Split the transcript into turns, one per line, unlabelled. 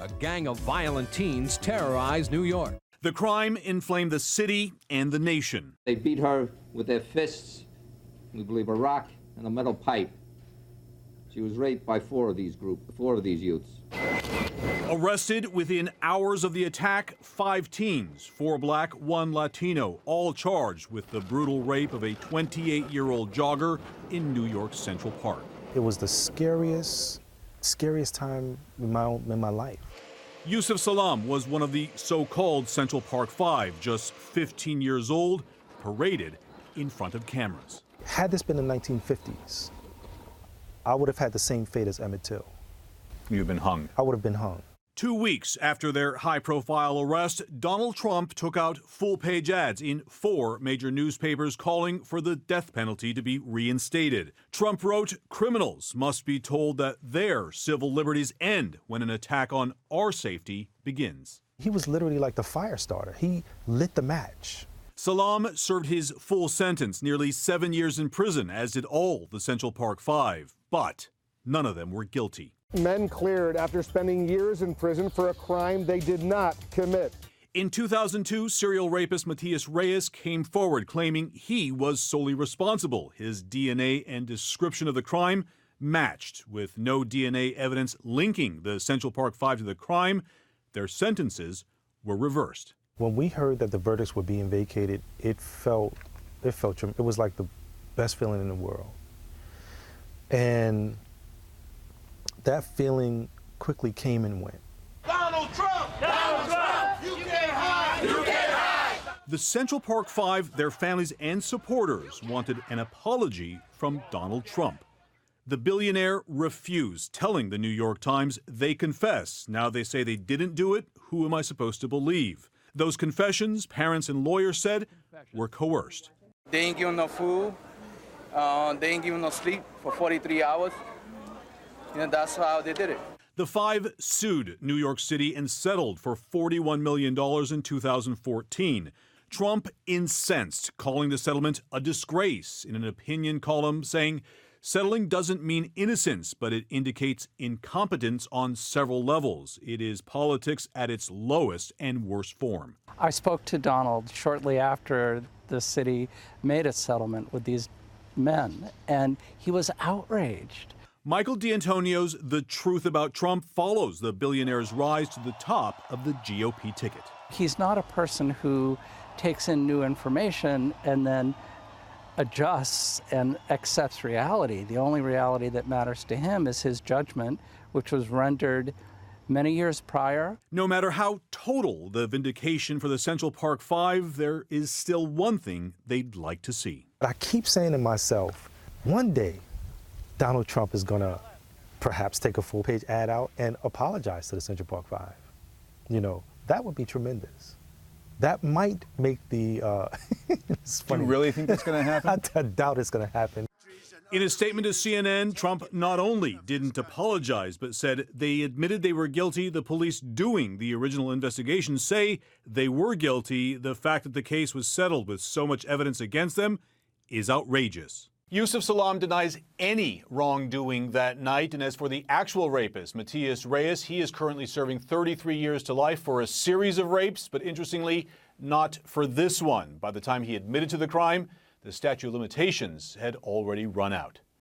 A gang of violent teens terrorized New York.
The crime inflamed the city and the nation.
They beat her with their fists, we believe a rock and a metal pipe. She was raped by four of these youths.
Arrested within hours of the attack, 5 teens, 4 black, 1 Latino, all charged with the brutal rape of a 28-year-old jogger in New York's Central Park.
It was the scariest time in my life.
Yusuf Salaam was one of the so-called Central Park 5, just 15 years old, paraded in front of cameras.
Had this been the 1950s, I would have had the same fate as Emmett Till.
You've been hung.
I would have been hung.
2 weeks after their high-profile arrest, Donald Trump took out full-page ads in 4 major newspapers calling for the death penalty to be reinstated. Trump wrote, "Criminals must be told that their civil liberties end when an attack on our safety begins."
He was literally like the fire starter. He lit the match.
Salaam served his full sentence, nearly 7 years in prison, as did all the Central Park 5. But none of them were guilty.
Men cleared after spending years in prison for a crime they did not commit.
In 2002, serial rapist Matias Reyes came forward claiming he was solely responsible. His DNA and description of the crime matched, with no DNA evidence linking the Central Park 5 to the crime. Their sentences were reversed.
When we heard that the verdicts were being vacated, it was like the best feeling in the world. And that feeling quickly came and went.
Donald Trump! Donald Trump! You can't hide! You can't hide!
The Central Park 5, their families and supporters wanted an apology from Donald Trump. The billionaire refused, telling the New York Times they confess. Now they say they didn't do it. Who am I supposed to believe? Those confessions, parents and lawyers said, were coerced.
They ain't give him no food. They ain't give him no sleep for 43 hours. That's how they did it.
The 5 sued New York City and settled for $41 million in 2014. Trump incensed, calling the settlement a disgrace in an opinion column, saying, "Settling doesn't mean innocence, but it indicates incompetence on several levels. It is politics at its lowest and worst form."
I spoke to Donald shortly after the city made a settlement with these men, and he was outraged.
Michael D'Antonio's The Truth About Trump follows the billionaire's rise to the top of the GOP ticket.
He's not a person who takes in new information and then adjusts and accepts reality. The only reality that matters to him is his judgment, which was rendered many years prior.
No matter how total the vindication for the Central Park 5, there is still one thing they'd like to see.
I keep saying to myself, one day, Donald Trump is going to perhaps take a full-page ad out and apologize to the Central Park 5. You know, that would be tremendous. That might make the, it's funny.
Do you really think that's going to happen?
I doubt it's going to happen.
In a statement to CNN, Trump not only didn't apologize, but said they admitted they were guilty. The police doing the original investigation say they were guilty. The fact that the case was settled with so much evidence against them is outrageous. Yusuf Salaam denies any wrongdoing that night. And as for the actual rapist, Matias Reyes, he is currently serving 33 years to life for a series of rapes, but interestingly, not for this one. By the time he admitted to the crime, the statute of limitations had already run out.